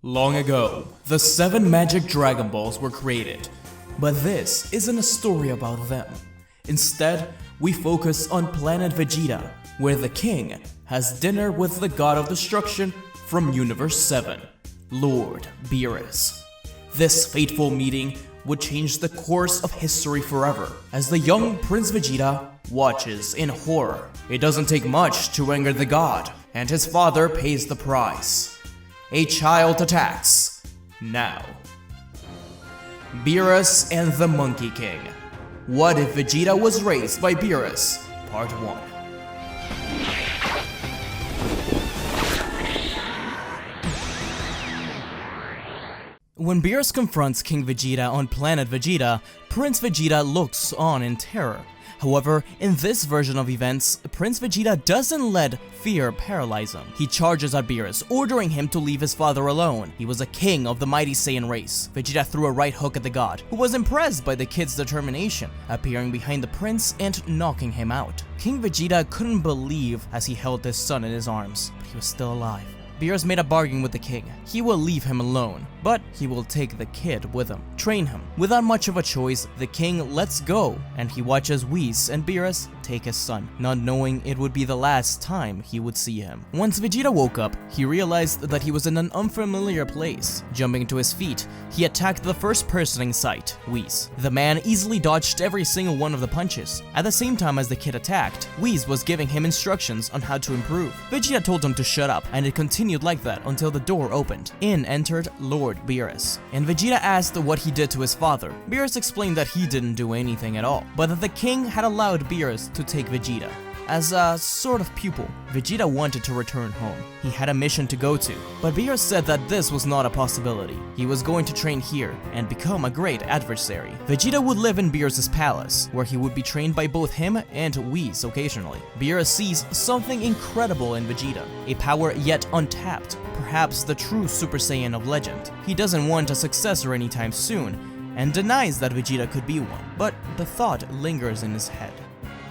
Long ago, the 7 magic Dragon Balls were created, but this isn't a story about them. Instead, we focus on planet Vegeta, where the king has dinner with the god of destruction from Universe 7, Lord Beerus. This fateful meeting would change the course of history forever, as the young Prince Vegeta watches in horror. It doesn't take much to anger the god, and his father pays the price. A child attacks. Now. Beerus and the Monkey King. What if Vegeta was raised by Beerus? Part 1. When Beerus confronts King Vegeta on planet Vegeta, Prince Vegeta looks on in terror. However, in this version of events, Prince Vegeta doesn't let fear paralyze him. He charges at Beerus, ordering him to leave his father alone. He was a king of the mighty Saiyan race. Vegeta threw a right hook at the god, who was impressed by the kid's determination, appearing behind the prince and knocking him out. King Vegeta couldn't believe as he held his son in his arms, but he was still alive. Beerus made a bargain with the king. He will leave him alone, but he will take the kid with him, train him. Without much of a choice, the king lets go, and he watches Whis and Beerus take his son, not knowing it would be the last time he would see him. Once Vegeta woke up, he realized that he was in an unfamiliar place. Jumping to his feet, he attacked the first person in sight, Whis. The man easily dodged every single one of the punches. At the same time as the kid attacked, Whis was giving him instructions on how to improve. Vegeta told him to shut up, and it continued like that until the door opened. In entered Lord Beerus, and Vegeta asked what he did to his father. Beerus explained that he didn't do anything at all, but that the king had allowed Beerus to take Vegeta as a sort of pupil. Vegeta wanted to return home. He had a mission to go to, but Beerus said that this was not a possibility. He was going to train here and become a great adversary. Vegeta would live in Beerus's palace, where he would be trained by both him and Whis occasionally. Beerus sees something incredible in Vegeta, a power yet untapped, perhaps the true Super Saiyan of legend. He doesn't want a successor anytime soon, and denies that Vegeta could be one, but the thought lingers in his head.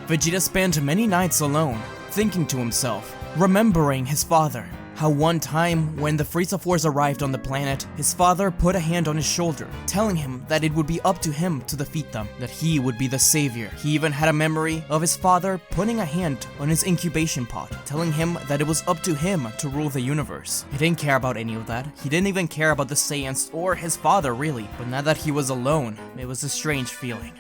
Vegeta spent many nights alone, thinking to himself, remembering his father. How one time, when the Frieza force arrived on the planet, his father put a hand on his shoulder, telling him that it would be up to him to defeat them, that he would be the savior. He even had a memory of his father putting a hand on his incubation pod, telling him that it was up to him to rule the universe. He didn't care about any of that. He didn't even care about the Saiyans or his father, really. But now that he was alone, it was a strange feeling.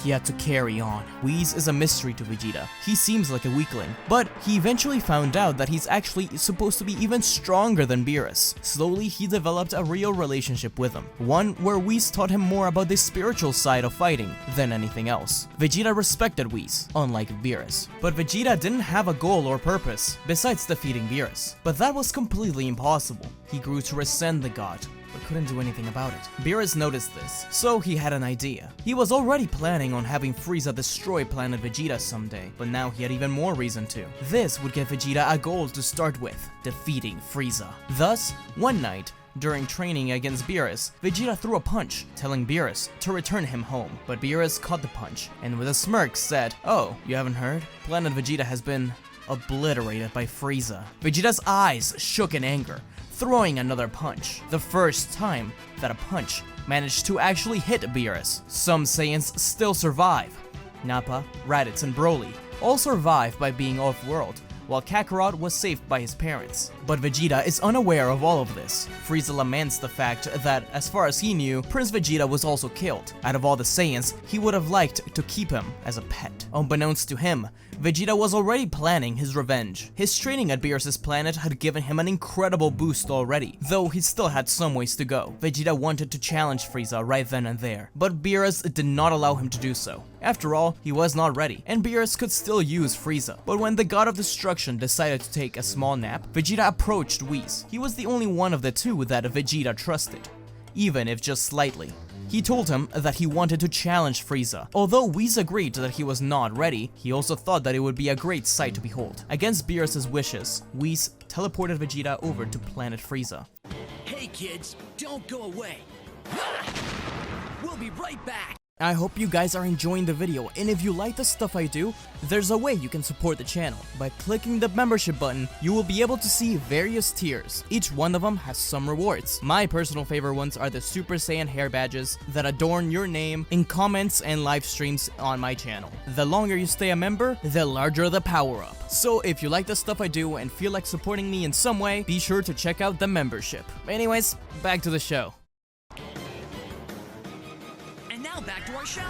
He had to carry on. Whis is a mystery to Vegeta. He seems like a weakling, but he eventually found out that he's actually supposed to be even stronger than Beerus. Slowly, he developed a real relationship with him, one where Whis taught him more about the spiritual side of fighting than anything else. Vegeta respected Whis, unlike Beerus. But Vegeta didn't have a goal or purpose besides defeating Beerus. But that was completely impossible. He grew to resent the god, but couldn't do anything about it. Beerus noticed this, so he had an idea. He was already planning on having Frieza destroy planet Vegeta someday, but now he had even more reason to. This would give Vegeta a goal to start with, defeating Frieza. Thus, one night, during training against Beerus, Vegeta threw a punch, telling Beerus to return him home. But Beerus caught the punch, and with a smirk said, "Oh, you haven't heard? Planet Vegeta has been obliterated by Frieza." Vegeta's eyes shook in anger, throwing another punch, the first time that a punch managed to actually hit Beerus. Some Saiyans still survive. Nappa, Raditz, and Broly all survived by being off-world, while Kakarot was saved by his parents. But Vegeta is unaware of all of this. Frieza laments the fact that, as far as he knew, Prince Vegeta was also killed. Out of all the Saiyans, he would have liked to keep him as a pet. Unbeknownst to him, Vegeta was already planning his revenge. His training at Beerus' planet had given him an incredible boost already, though he still had some ways to go. Vegeta wanted to challenge Frieza right then and there, but Beerus did not allow him to do so. After all, he was not ready, and Beerus could still use Frieza. But when the god of destruction decided to take a small nap, Vegeta approached Whis. He was the only one of the two that Vegeta trusted, even if just slightly. He told him that he wanted to challenge Frieza. Although Whis agreed that he was not ready, he also thought that it would be a great sight to behold. Against Beerus' wishes, Whis teleported Vegeta over to planet Frieza. Hey kids, don't go away. We'll be right back. I hope you guys are enjoying the video, and if you like the stuff I do, there's a way you can support the channel. By clicking the membership button, you will be able to see various tiers. Each one of them has some rewards. My personal favorite ones are the Super Saiyan hair badges that adorn your name in comments and live streams on my channel. The longer you stay a member, the larger the power up. So if you like the stuff I do and feel like supporting me in some way, be sure to check out the membership. Anyways, back to the show. Back to our show.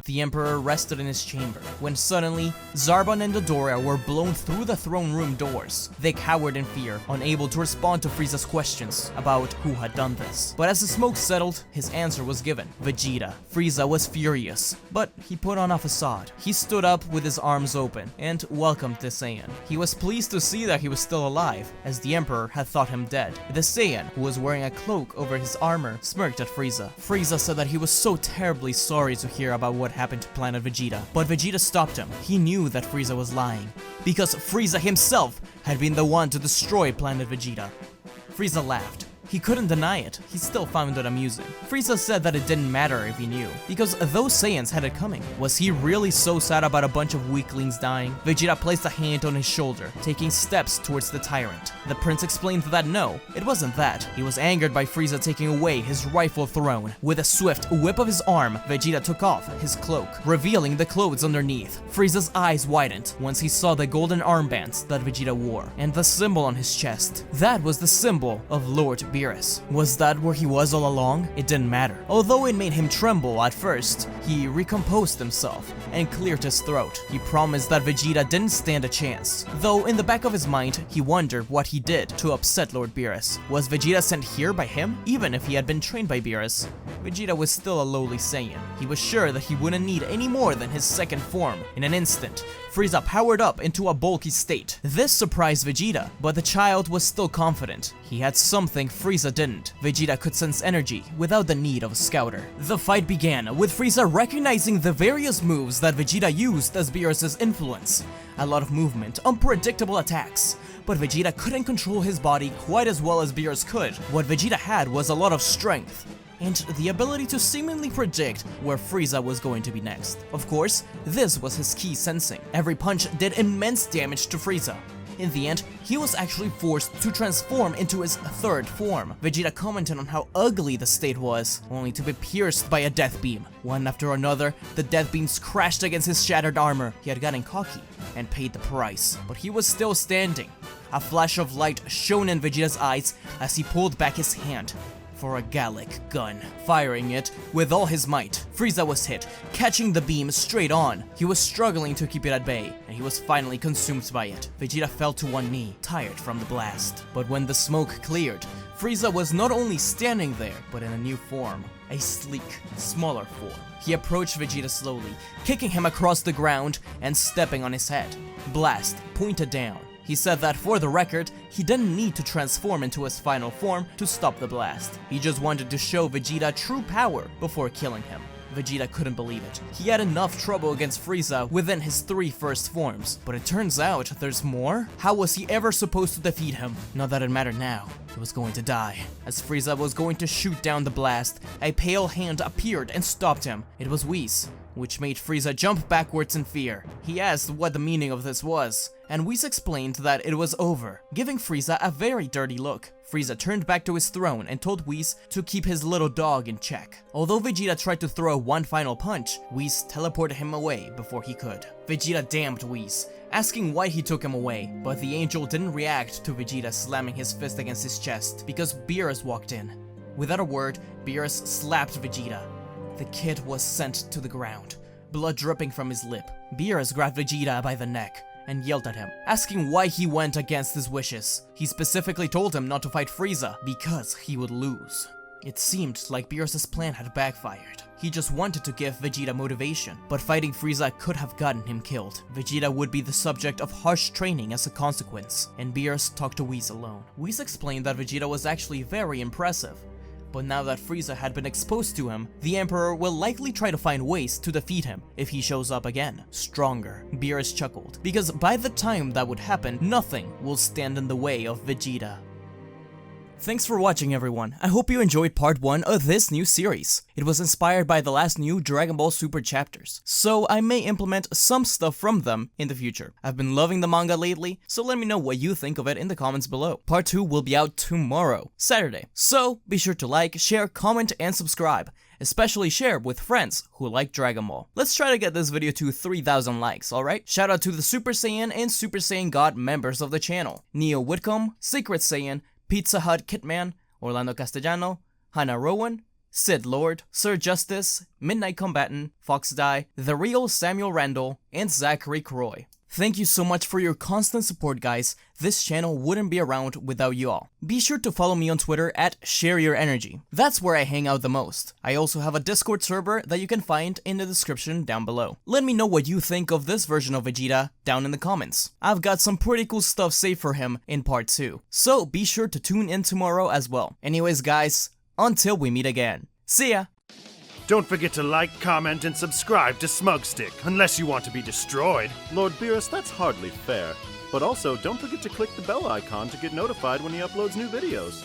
The Emperor rested in his chamber, when suddenly, Zarbon and Dodora were blown through the throne room doors. They cowered in fear, unable to respond to Frieza's questions about who had done this. But as the smoke settled, his answer was given. Vegeta. Frieza was furious, but he put on a facade. He stood up with his arms open, and welcomed the Saiyan. He was pleased to see that he was still alive, as the Emperor had thought him dead. The Saiyan, who was wearing a cloak over his armor, smirked at Frieza. Frieza said that he was so terribly sorry to hear about what happened to Planet Vegeta, but Vegeta stopped him. He knew that Frieza was lying, because Frieza himself had been the one to destroy Planet Vegeta. Frieza laughed. He couldn't deny it, he still found it amusing. Frieza said that it didn't matter if he knew, because those Saiyans had it coming. Was he really so sad about a bunch of weaklings dying? Vegeta placed a hand on his shoulder, taking steps towards the tyrant. The prince explained that no, it wasn't that. He was angered by Frieza taking away his rightful throne. With a swift whip of his arm, Vegeta took off his cloak, revealing the clothes underneath. Frieza's eyes widened once he saw the golden armbands that Vegeta wore, and the symbol on his chest. That was the symbol of Lord Beerus. Was that where he was all along? It didn't matter. Although it made him tremble at first, he recomposed himself and cleared his throat. He promised that Vegeta didn't stand a chance, though in the back of his mind, he wondered what he did to upset Lord Beerus. Was Vegeta sent here by him? Even if he had been trained by Beerus, Vegeta was still a lowly Saiyan. He was sure that he wouldn't need any more than his second form. In an instant, Frieza powered up into a bulky state. This surprised Vegeta, but the child was still confident. He had something Frieza didn't. Vegeta could sense energy without the need of a scouter. The fight began, with Frieza recognizing the various moves that Vegeta used as Beerus' influence. A lot of movement, unpredictable attacks. But Vegeta couldn't control his body quite as well as Beerus could. What Vegeta had was a lot of strength, and the ability to seemingly predict where Frieza was going to be next. Of course, this was his key sensing. Every punch did immense damage to Frieza. In the end, he was actually forced to transform into his third form. Vegeta commented on how ugly the state was, only to be pierced by a death beam. One after another, the death beams crashed against his shattered armor. He had gotten cocky and paid the price, but he was still standing. A flash of light shone in Vegeta's eyes as he pulled back his hand for a Gallic gun, firing it with all his might. Frieza was hit, catching the beam straight on. He was struggling to keep it at bay, and he was finally consumed by it. Vegeta fell to one knee, tired from the blast. But when the smoke cleared, Frieza was not only standing there, but in a new form. A sleek, smaller form. He approached Vegeta slowly, kicking him across the ground and stepping on his head. Blast pointed down. He said that for the record, he didn't need to transform into his final form to stop the blast. He just wanted to show Vegeta true power before killing him. Vegeta couldn't believe it. He had enough trouble against Frieza within his 3 first forms, but it turns out there's more? How was he ever supposed to defeat him? Not that it mattered now. He was going to die. As Frieza was going to shoot down the blast, a pale hand appeared and stopped him. It was Whis, which made Frieza jump backwards in fear. He asked what the meaning of this was, and Whis explained that it was over, giving Frieza a very dirty look. Frieza turned back to his throne and told Whis to keep his little dog in check. Although Vegeta tried to throw one final punch, Whis teleported him away before he could. Vegeta damned Whis, asking why he took him away, but the angel didn't react to Vegeta slamming his fist against his chest because Beerus walked in. Without a word, Beerus slapped Vegeta. The kid was sent to the ground, blood dripping from his lip. Beerus grabbed Vegeta by the neck and yelled at him, asking why he went against his wishes. He specifically told him not to fight Frieza because he would lose. It seemed like Beerus' plan had backfired. He just wanted to give Vegeta motivation, but fighting Frieza could have gotten him killed. Vegeta would be the subject of harsh training as a consequence, and Beerus talked to Whis alone. Whis explained that Vegeta was actually very impressive, but now that Frieza had been exposed to him, the Emperor will likely try to find ways to defeat him if he shows up again, stronger. Beerus chuckled, because by the time that would happen, nothing will stand in the way of Vegeta. Thanks for watching, everyone. I hope you enjoyed part 1 of this new series. It was inspired by the last new Dragon Ball Super chapters, so I may implement some stuff from them in the future. I've been loving the manga lately, so let me know what you think of it in the comments below. Part 2 will be out tomorrow, Saturday. So be sure to like, share, comment, and subscribe. Especially share with friends who like Dragon Ball. Let's try to get this video to 3,000 likes, alright? Shout out to the Super Saiyan and Super Saiyan God members of the channel. Neo Whitcomb, Secret Saiyan, Pizza Hut Kitman, Orlando Castellano, Hannah Rowan, Sid Lord, Sir Justice, Midnight Combatant, Fox Die, The Real Samuel Randall, and Zachary Croy. Thank you so much for your constant support, guys. This channel wouldn't be around without you all. Be sure to follow me on Twitter at ShareYourEnergy. That's where I hang out the most. I also have a Discord server that you can find in the description down below. Let me know what you think of this version of Vegeta down in the comments. I've got some pretty cool stuff saved for him in part 2, so be sure to tune in tomorrow as well. Anyways, guys, until we meet again. See ya! Don't forget to like, comment, and subscribe to Smugstick, unless you want to be destroyed. Lord Beerus, that's hardly fair. But also, don't forget to click the bell icon to get notified when he uploads new videos.